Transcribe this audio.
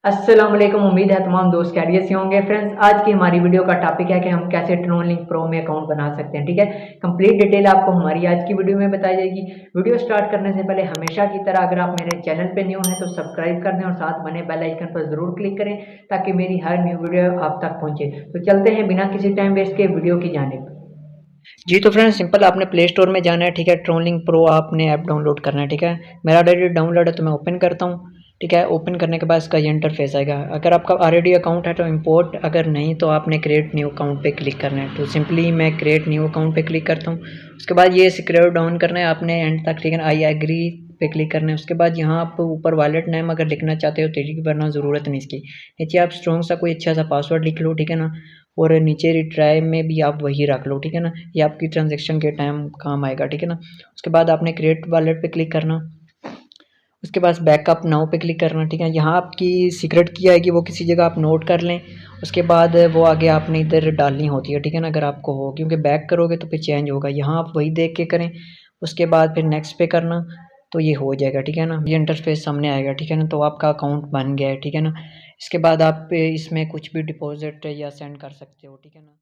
अस्सलाम वालेकुम। उम्मीद है तमाम दोस्त खैरियत से होंगे। फ्रेंड्स, आज की हमारी वीडियो का टॉपिक है कि हम कैसे ट्रोलिंग प्रो में अकाउंट बना सकते हैं। ठीक है, कंप्लीट डिटेल आपको हमारी आज की वीडियो में बताई जाएगी। वीडियो स्टार्ट करने से पहले हमेशा की तरह अगर आप मेरे चैनल पे न्यू हैं तो सब्सक्राइब कर दें और साथ बने बेल आइकन पर ज़रूर क्लिक करें ताकि मेरी हर न्यू वीडियो आप तक पहुंचे। तो चलते हैं बिना किसी टाइम वेस्ट के वीडियो की जानिब। जी तो फ्रेंड्स, सिंपल आपने प्ले स्टोर में जाना है। ठीक है, ट्रोलिंग प्रो आपने ऐप डाउनलोड करना है। ठीक है, मेरा ऑलरेडी डाउनलोड है तो मैं ओपन करता हूँ। ठीक है, ओपन करने के बाद इसका ये इंटरफेस आएगा। अगर आपका ऑलरेडी अकाउंट है तो इंपोर्ट, अगर नहीं तो आपने क्रिएट न्यू अकाउंट पे क्लिक करना है। तो सिंपली मैं क्रिएट न्यू अकाउंट पे क्लिक करता हूँ। उसके बाद ये स्क्रॉल डाउन करना है आपने एंड तक। ठीक है, आई एग्री पे क्लिक करना है। उसके बाद यहाँ आप ऊपर वॉलेट नेम अगर लिखना चाहते हो तो ठीक, वरना ज़रूरत नहीं इसकी। नीचे आप स्ट्रॉन्ग सा कोई अच्छा सा पासवर्ड लिख लो। ठीक है ना, और नीचे रिट्राई में भी आप वही रख लो। ठीक है ना, ये आपकी ट्रांजेक्शन के टाइम काम आएगा। ठीक है ना, उसके बाद आपने क्रिएट वॉलेट पे क्लिक करना। उसके बाद बैकअप नाउ पे क्लिक करना। ठीक है, यहाँ आपकी सीक्रेट की आएगी, वो किसी जगह आप नोट कर लें। उसके बाद वो आगे आपने इधर डालनी होती है। ठीक है ना, अगर आपको हो, क्योंकि बैक करोगे तो फिर चेंज होगा। यहाँ आप वही देख के करें। उसके बाद फिर नेक्स्ट पे करना तो ये हो जाएगा। ठीक है ना, ये इंटरफेस सामने आएगा। ठीक है ना, तो आपका अकाउंट बन गया है। ठीक है ना, इसके बाद आप इसमें कुछ भी डिपॉजिट या सेंड कर सकते हो। ठीक है ना।